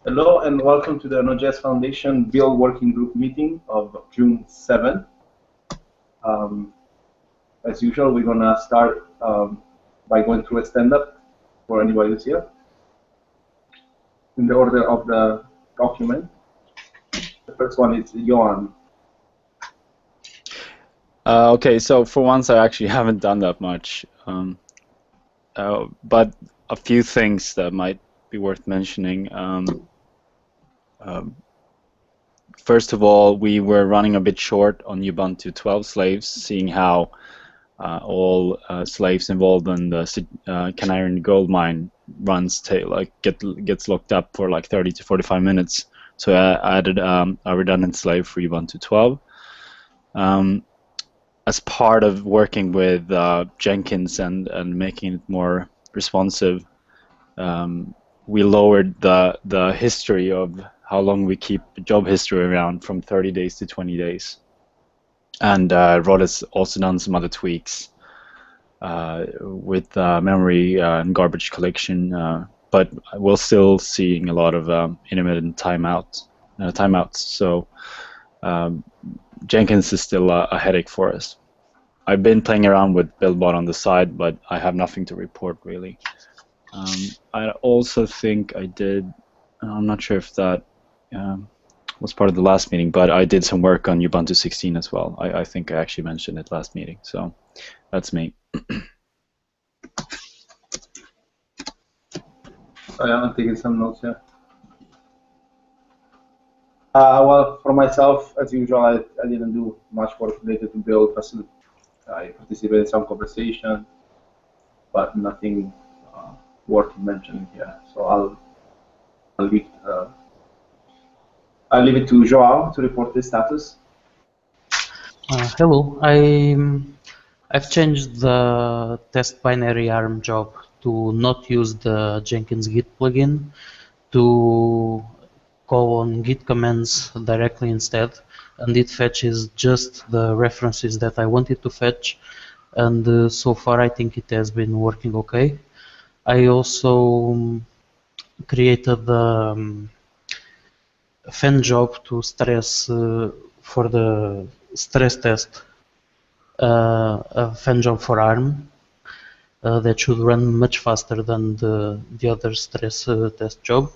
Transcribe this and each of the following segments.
Hello and welcome to the Node.js Foundation Build Working Group meeting of June 7th. As usual, we're going to start by going through a stand-up for anybody who's here in the order of the document. The first one is Johan. Okay, so for once I actually haven't done that much, but a few things that might be worth mentioning. First of all, we were running a bit short on Ubuntu 12 slaves, seeing how all slaves involved in the Canary Gold Mine runs gets locked up for like 30 to 45 minutes. So I added a redundant slave for Ubuntu 12. As part of working with Jenkins and making it more responsive, we lowered the history of how long we keep job history around from 30 days to 20 days. And Rod has also done some other tweaks with memory and garbage collection, but we're still seeing a lot of intermittent timeouts. So Jenkins is still a headache for us. I've been playing around with BuildBot on the side, but I have nothing to report really. I also think I did, I'm not sure if that was part of the last meeting, but I did some work on Ubuntu 16 as well. I think I actually mentioned it last meeting, so that's me. I'm taking some notes here. Well, for myself, as usual, I didn't do much work related to build. I participated in some conversation, but nothing worth mentioning here. So I'll leave it to João to report the status. Hello, I've changed the test binary ARM job to not use the Jenkins Git plugin, to call on Git commands directly instead, and it fetches just the references that I wanted to fetch, and so far I think it has been working okay. I also created the fan job to stress for the stress test, a fan job for ARM that should run much faster than the other stress test job.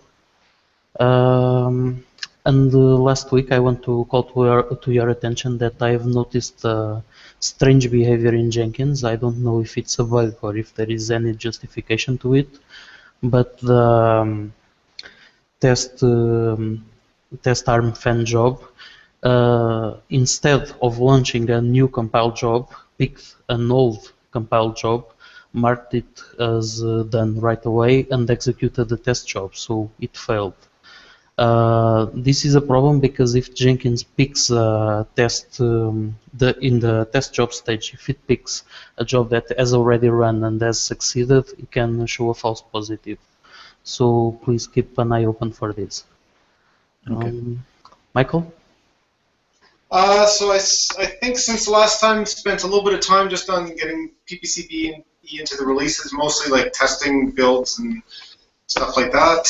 And last week I want to call to your attention that I've noticed strange behavior in Jenkins. I don't know if it's a bug or if there is any justification to it, but the test ARM fan job, instead of launching a new compile job, picked an old compile job, marked it as done right away, and executed the test job, so it failed. This is a problem because if Jenkins picks a test in the test job stage, if it picks a job that has already run and has succeeded, it can show a false positive. So please keep an eye open for this. Okay. Michael? So I think since the last time, spent a little bit of time just on getting PPCB into the releases, mostly like testing builds and stuff like that.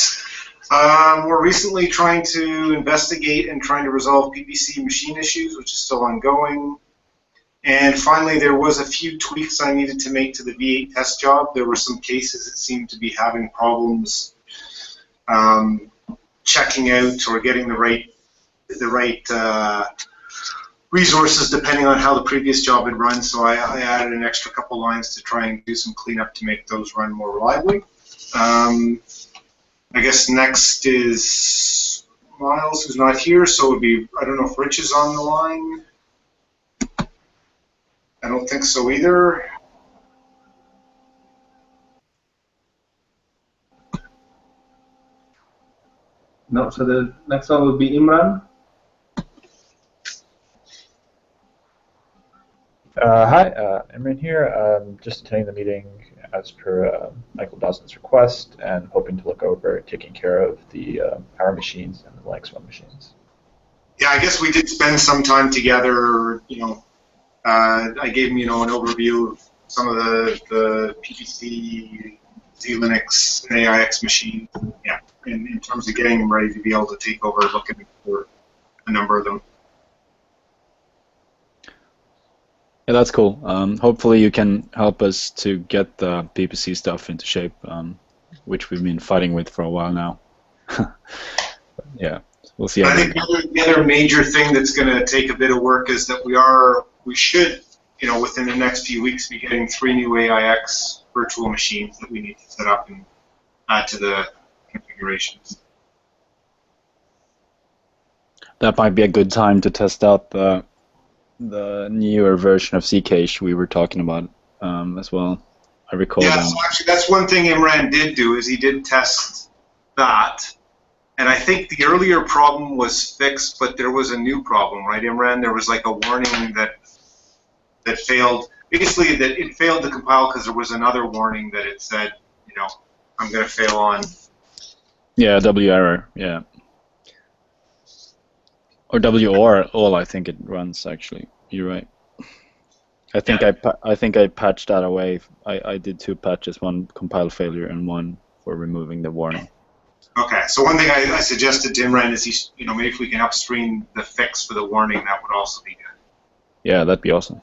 We're recently trying to investigate and trying to resolve PPC machine issues, which is still ongoing. And finally, there was a few tweaks I needed to make to the V8 test job. There were some cases that seemed to be having problems checking out or getting the right resources depending on how the previous job had run. So I added an extra couple lines to try and do some cleanup to make those run more reliably. I guess next is Miles, who's not here, so it would be, I don't know if Rich is on the line. I don't think so either. No, so the next one will be Imran. Hi, Imran here. Just attending the meeting as per Michael Dawson's request and hoping to look over taking care of the Power machines and the Linux One machines. Yeah, I guess we did spend some time together. I gave him, an overview of some of the PPC, Z Linux, and AIX machines. Yeah. in terms of getting them ready to be able to take over, looking for a number of them. Yeah, that's cool. Hopefully you can help us to get the PPC stuff into shape, which we've been fighting with for a while now. Yeah, we'll see. I think the other major thing that's going to take a bit of work is that we should, within the next few weeks, be getting 3 new AIX virtual machines that we need to set up and add to the configurations. That might be a good time to test out the newer version of Zcash we were talking about as well. I recall. Yeah, so actually that's one thing Imran did do, is he did test that. And I think the earlier problem was fixed, but there was a new problem, right, Imran? There was like a warning that failed. Basically, that it failed to compile because there was another warning that it said, I'm going to fail on. Yeah, W error. Yeah. Or W or all, I think it runs actually. You're right. I think I patched that away. I did 2 patches, one compile failure and one for removing the warning. Okay, so one thing I suggested to Imran is maybe if we can upstream the fix for the warning, that would also be good. Yeah, that'd be awesome.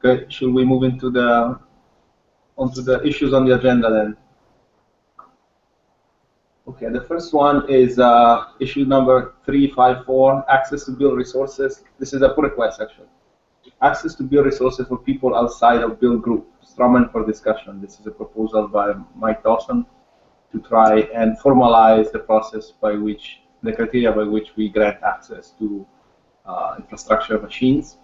Okay, should we move onto the issues on the agenda then? Okay, the first one is issue number 354, access to build resources. This is a pull request actually. Access to build resources for people outside of build group. Strawman for discussion. This is a proposal by Mike Dawson to try and formalize the process the criteria by which we grant access to infrastructure machines.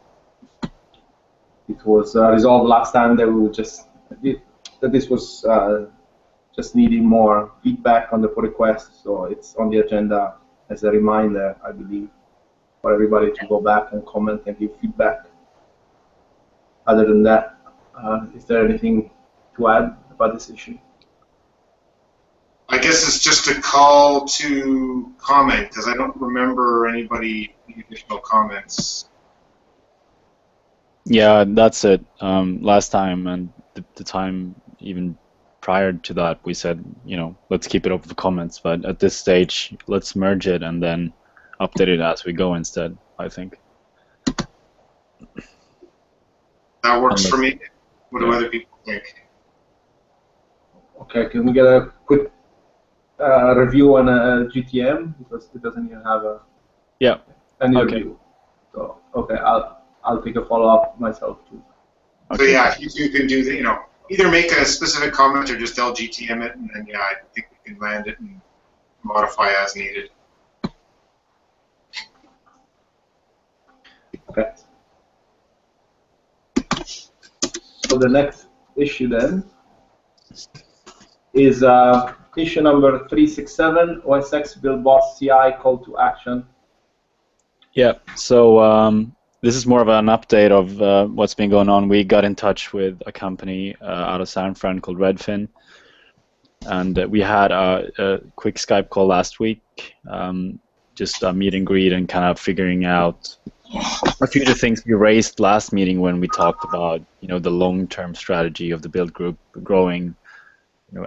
It was resolved last time that this was just needing more feedback on the pull request, so it's on the agenda as a reminder, I believe, for everybody to go back and comment and give feedback. Other than that, is there anything to add about this issue? I guess it's just a call to comment, because I don't remember anybody any additional comments. Yeah, that's it. Last time and the time even prior to that, we said, let's keep it open for comments. But at this stage, let's merge it and then update it as we go instead, I think. That works for me. What do other people think? Okay, can we get a quick review on a GTM, because it doesn't even have any review. So okay, I'll take a follow-up myself too. So yeah, if you can do the, either make a specific comment or just LGTM it, and then I think we can land it and modify as needed. Okay. So the next issue then is issue number 367, OSX Build Boss CI call to action. Yeah, so this is more of an update of what's been going on. We got in touch with a company out of San Fran called Redfin, and we had a quick Skype call last week, just a meet and greet and kind of figuring out a few of the things we raised last meeting when we talked about, the long-term strategy of the build group growing,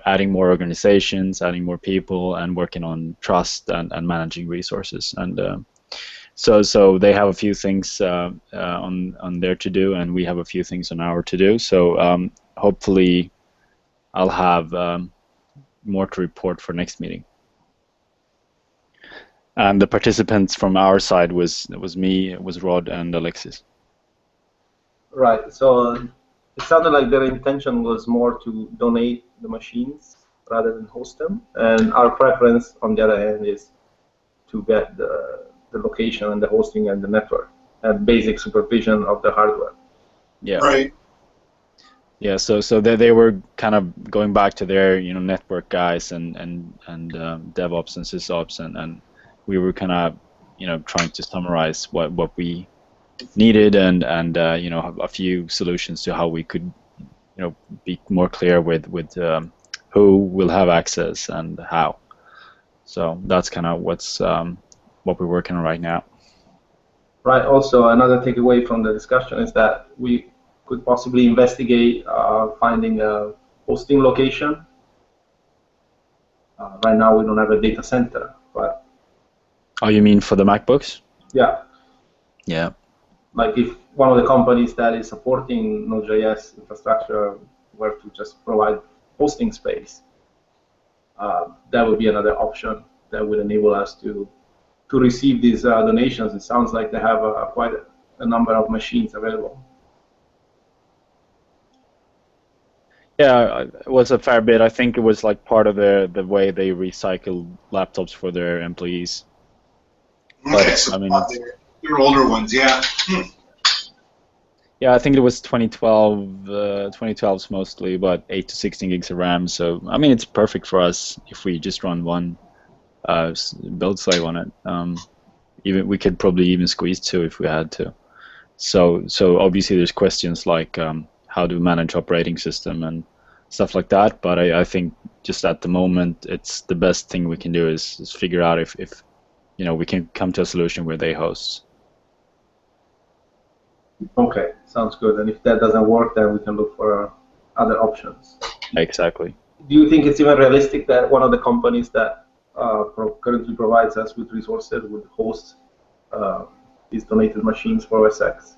adding more organizations, adding more people, and working on trust and managing resources. And so they have a few things on their to-do, and we have a few things on our to-do. So hopefully I'll have more to report for next meeting. And the participants from our side was me, it was Rod, and Alexis. Right. So it sounded like their intention was more to donate the machines rather than host them. And our preference, on the other hand, is to get the location and the hosting and the network and basic supervision of the hardware. Yeah. Right. Yeah. So they were kind of going back to their network guys and DevOps and SysOps and we were kind of trying to summarize what we needed and have a few solutions to how we could be more clear with who will have access and how. So that's kind of what we're working on right now. Right. Also, another takeaway from the discussion is that we could possibly investigate finding a hosting location Right now we don't have a data center, but Oh, you mean for the MacBooks? yeah, Yeah. like if one of the companies that is supporting Node.js infrastructure were to just provide hosting space, that would be another option that would enable us to receive these donations. It sounds like they have quite a number of machines available. Yeah, it was a fair bit. I think it was like part of the way they recycle laptops for their employees. Okay, But, so I mean, they're older ones, yeah. yeah, I think it was 2012, 2012s mostly, but 8 to 16 gigs of RAM. So, I mean, it's perfect for us if we just run one build slave on it. Even we could probably even squeeze two if we had to. So obviously there's questions like how to manage operating system and stuff like that. But I think just at the moment, it's the best thing we can do is figure out if we can come to a solution where they host. Okay, sounds good. And if that doesn't work, then we can look for other options. Exactly. Do you think it's even realistic that one of the companies that currently provides us with resources would host these donated machines for OSX?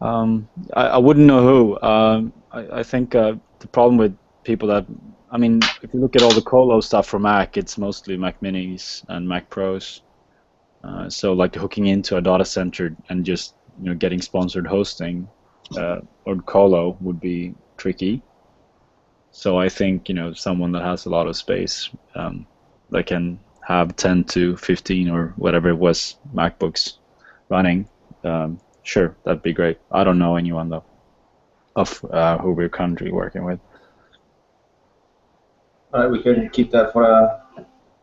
I wouldn't know who. I think the problem with people that, I mean, if you look at all the colo stuff for Mac, it's mostly Mac Minis and Mac Pros. So like hooking into a data center and just getting sponsored hosting or colo would be tricky. So I think someone that has a lot of space that can have 10 to 15 or whatever it was MacBooks running. Sure, that'd be great. I don't know anyone though of who we're currently working with. All right, we can keep that for a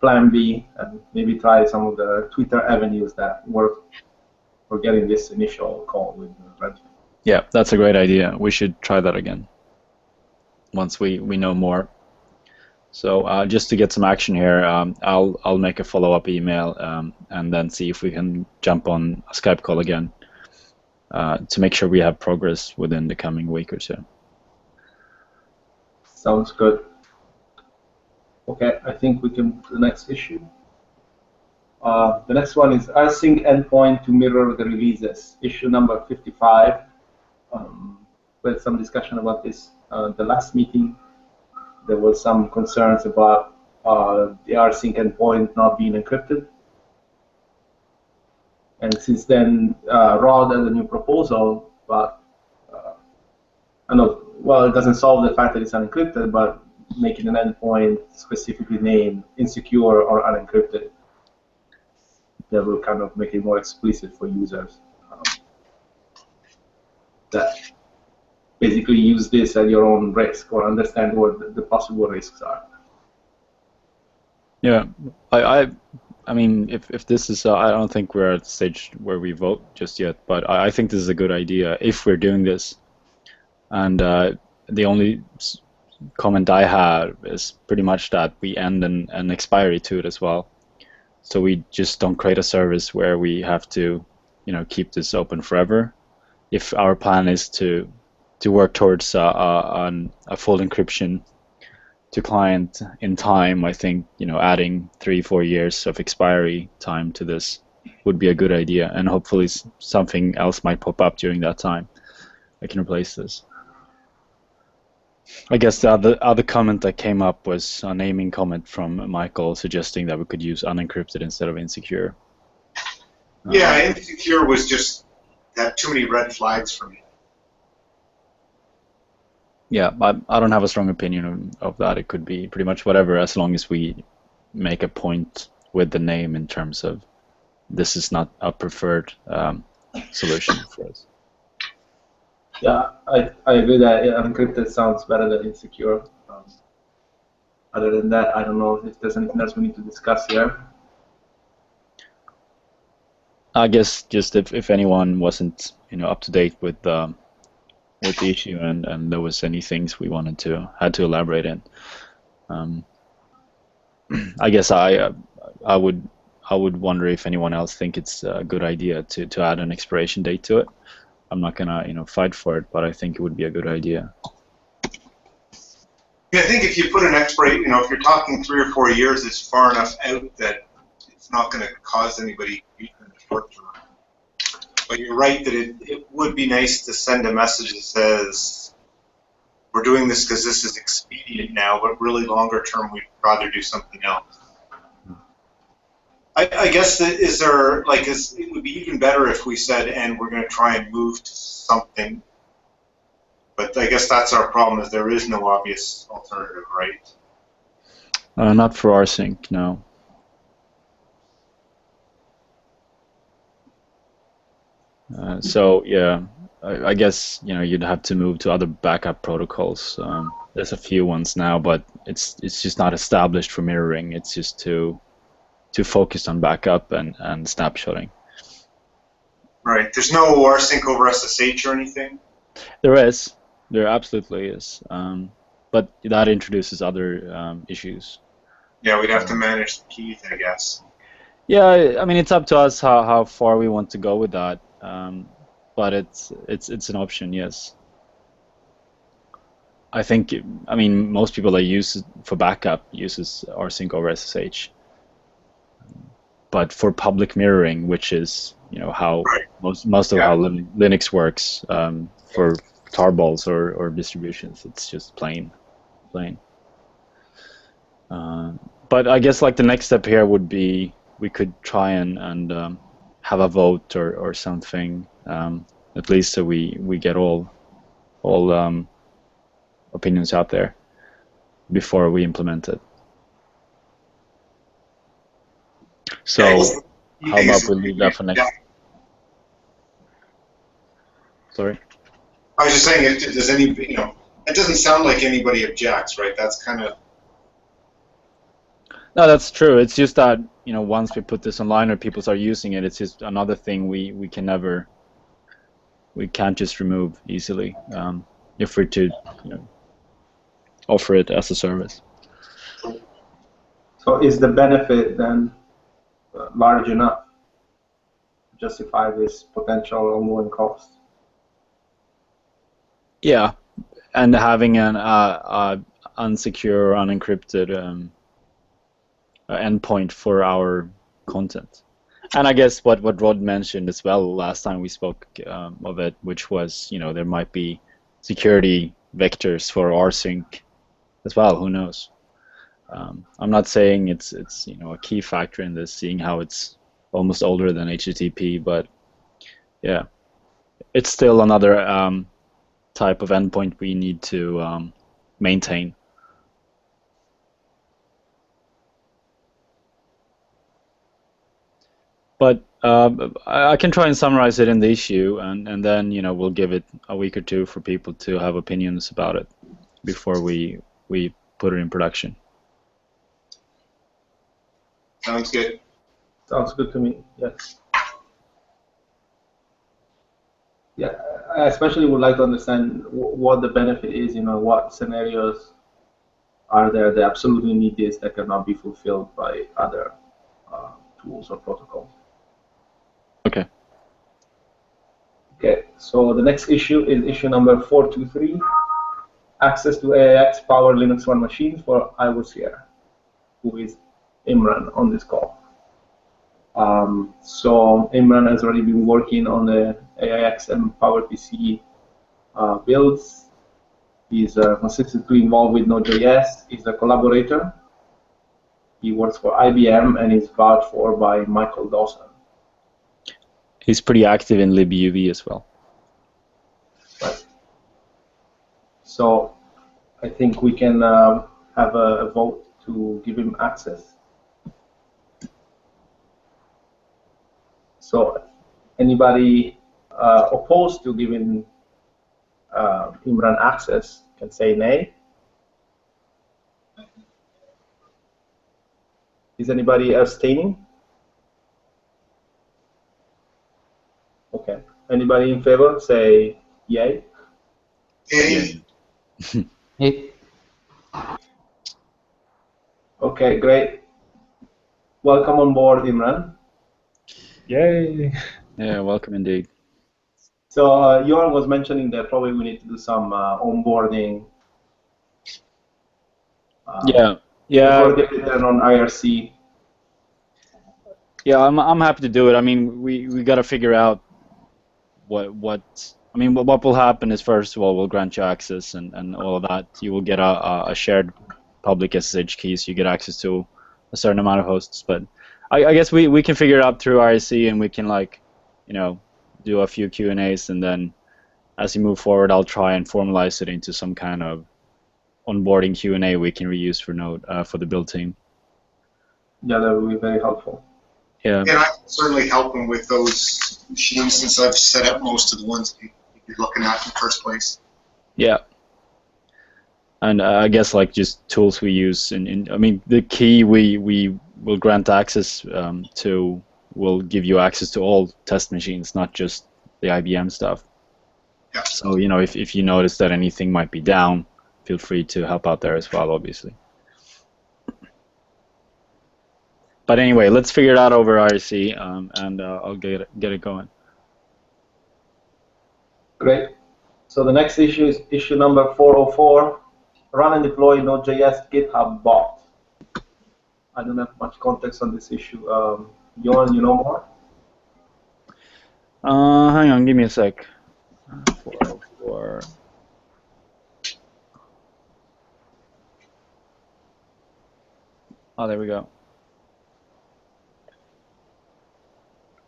plan B and maybe try some of the Twitter avenues that work for getting this initial call with Redfin. Yeah, that's a great idea. We should try that again once we know more. So just to get some action here, I'll make a follow-up email and then see if we can jump on a Skype call again to make sure we have progress within the coming week or so. Sounds good. Okay, I think we can do the next issue. The next one is rsync endpoint to mirror the releases, issue number 55. We had some discussion about this the last meeting. There was some concerns about the rsync endpoint not being encrypted. And since then, Rod has a new proposal, but I know, well, it doesn't solve the fact that it's unencrypted, but making an endpoint specifically named insecure or unencrypted, that will kind of make it more explicit for users. That basically use this at your own risk or understand what the possible risks are. Yeah, I mean, if this is, I don't think we're at the stage where we vote just yet, but I think this is a good idea if we're doing this. And the only comment I have is pretty much that we end an expiry to it as well. So we just don't create a service where we have to, keep this open forever. If our plan is to work towards a full encryption to client in time, I think adding 3-4 years of expiry time to this would be a good idea, and hopefully something else might pop up during that time that can replace this. I guess the other comment that came up was a naming comment from Michael suggesting that we could use unencrypted instead of insecure. Yeah, insecure was just had too many red flags for me. Yeah, I don't have a strong opinion of that. It could be pretty much whatever, as long as we make a point with the name in terms of this is not a preferred solution for us. Yeah, I agree that unencrypted sounds better than insecure. Other than that, I don't know if there's anything else we need to discuss here. I guess just if anyone wasn't up to date with the issue and there was any things we had to elaborate in, I guess I would wonder if anyone else think it's a good idea to add an expiration date to it. I'm not gonna fight for it, but I think it would be a good idea. I think if you put an expiration, if you're talking 3 or 4 years, it's far enough out that it's not going to cause anybody grief in the short term. But you're right that it would be nice to send a message that says, we're doing this because this is expedient now, but really longer term, we'd rather do something else. I guess it would be even better if we said, and we're going to try and move to something. But I guess that's our problem, is there is no obvious alternative, right? Not for rsync, no. So yeah, I guess you'd have to move to other backup protocols. There's a few ones now, but it's just not established for mirroring. It's just too focused on backup and snapshotting. Right. There's no rsync over SSH or anything? There absolutely is. But that introduces other issues. Yeah, we'd have to manage the keys, I guess. Yeah, I mean, it's up to us how far we want to go with that. But it's an option, yes. I think, most people that use it for backup uses rsync over SSH. But for public mirroring, which is how most of how Linux works, for tarballs or distributions, it's just plain. But I guess the next step here would be we could try and have a vote or something, at least so we get all opinions out there before we implement it. So how about we leave that for next? Yeah. Sorry? I was just saying, if does it doesn't sound like anybody objects, right? That's kind of... No, that's true. It's just that, once we put this online or people start using it, it's just another thing we can't just remove easily, if we're to, offer it as a service. So is the benefit then large enough to justify this potential ongoing cost? Yeah, and having an unsecure, unencrypted endpoint for our content. And I guess what Rod mentioned as well last time we spoke of it, which was, there might be security vectors for rsync as well, who knows? I'm not saying it's a key factor in this, seeing how it's almost older than HTTP, but yeah, it's still another type of endpoint we need to maintain. But I can try and summarize it in the issue, and then we'll give it a week or two for people to have opinions about it before we put it in production. Sounds good. Sounds good to me, yes. Yeah, I especially would like to understand what the benefit is, what scenarios are there that absolutely need this that cannot be fulfilled by other tools or protocols. Okay. Okay, so the next issue is issue number 423, access to AIX power Linux One machines. For I was here, who is Imran on this call. So Imran has already been working on the AIX and PowerPC builds. He's consistently involved with Node.js. He's a collaborator. He works for IBM and is vouched for by Michael Dawson. He's pretty active in libuv as well. Right. So I think we can have a vote to give him access. So anybody opposed to giving Imran access can say nay. Is anybody abstaining? Okay. Anybody in favor? Say yay. Yay. Hey. Okay, great. Welcome on board, Imran. Yay! Yeah, welcome indeed. So Johan was mentioning that probably we need to do some onboarding Yeah, We've yeah, already written on IRC. yeah. I'm happy to do it. I mean, we got to figure out what I mean. What will happen is, first of all, we'll grant you access and all of that. You will get a shared public SSH key, so you get access to a certain amount of hosts. But I guess we can figure it out through IRC, and we can, like, you know, do a few Q&As, and then as you move forward, I'll try and formalize it into some kind of onboarding Q&A we can reuse for Node for the build team. Yeah, that would be very helpful. Yeah. And I can certainly help them with those machines since I've set up most of the ones that you're looking at in the first place. Yeah. And I guess, like, just tools we use. I mean, the key we will grant access to will give you access to all test machines, not just the IBM stuff. Yeah. So, you know, if you notice that anything might be down, feel free to help out there as well, obviously. But anyway, let's figure it out over IRC, and I'll get it going. Great. So the next issue is issue number 404, run and deploy Node.js GitHub bot. I don't have much context on this issue. Johan, you know more? Hang on, give me a sec. 404. Oh, there we go.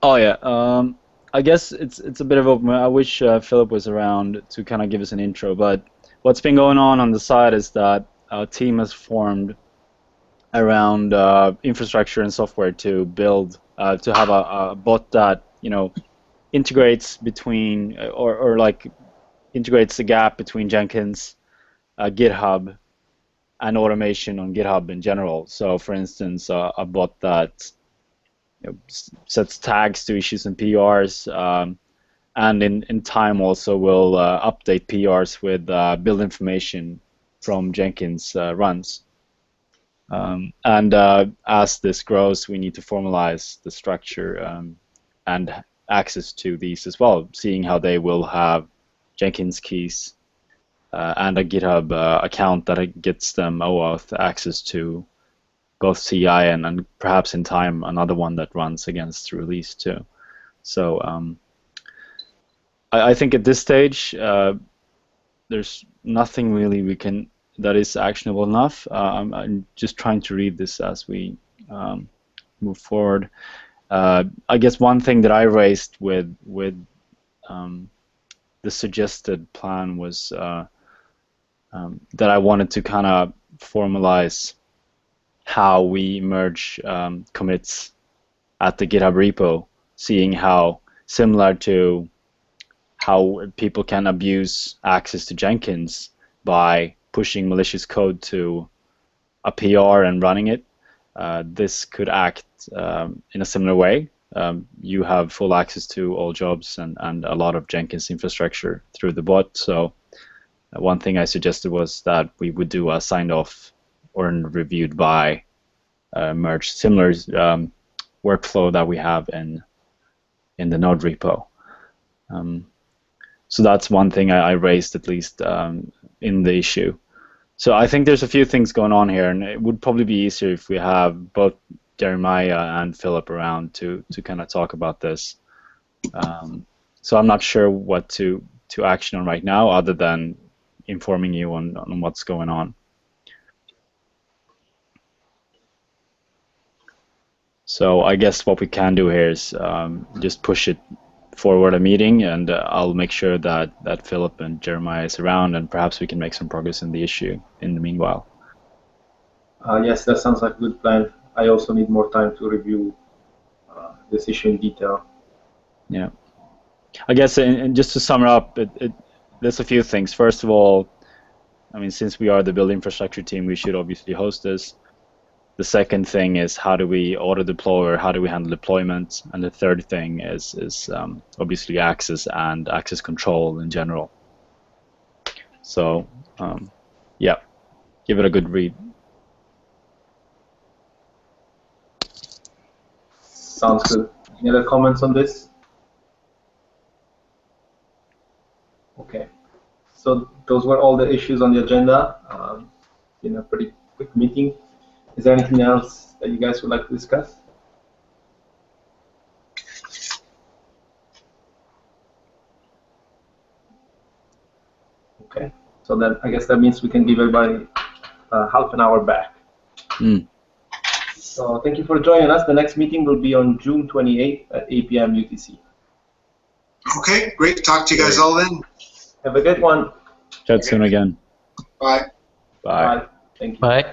Oh yeah. I guess it's a bit of open. I wish Philip was around to kind of give us an intro. But what's been going on the side is that a team has formed around infrastructure and software to build, to have a bot that, you know, integrates between or like integrates the gap between Jenkins, GitHub, and automation on GitHub in general. So, for instance, a bot that, you know, sets tags to issues and PRs, and in time also will update PRs with build information from Jenkins runs. And as this grows, we need to formalize the structure and access to these as well, seeing how they will have Jenkins keys and a GitHub account that gets them OAuth access to both CI and perhaps in time another one that runs against release too. So I think at this stage there's nothing really we can that is actionable enough. I'm just trying to read this as we move forward. I guess one thing that I raised with the suggested plan was that I wanted to kind of formalize how we merge commits at the GitHub repo, seeing how similar to how people can abuse access to Jenkins by pushing malicious code to a PR and running it. This could act in a similar way. You have full access to all jobs and a lot of Jenkins infrastructure through the bot. So one thing I suggested was that we would do a signed off or reviewed by merge, similar workflow that we have in the Node repo. So that's one thing I raised, at least in the issue. So I think there's a few things going on here, and it would probably be easier if we have both Jeremiah and Philip around to kind of talk about this. So I'm not sure what to action on right now, other than informing you on what's going on. So I guess what we can do here is just push it forward a meeting, and I'll make sure that Philip and Jeremiah is around, and perhaps we can make some progress in the issue in the meanwhile. Yes, that sounds like a good plan. I also need more time to review this issue in detail. Yeah. I guess, and just to sum up, there's a few things. First of all, I mean, since we are the build infrastructure team, we should obviously host this. The second thing is, how do we auto-deploy, or how do we handle deployment? And the third thing is obviously access and access control in general. So, yeah, give it a good read. Sounds good. Any other comments on this? Okay. So those were all the issues on the agenda. Been a pretty quick meeting. Is there anything else that you guys would like to discuss? Okay, so then I guess that means we can give everybody half an hour back. So thank you for joining us. The next meeting will be on June 28th at 8 p.m. UTC. Okay, great to talk to you guys all then. Have a good one. Chat soon again. Bye. Bye. Bye. Thank you. Bye.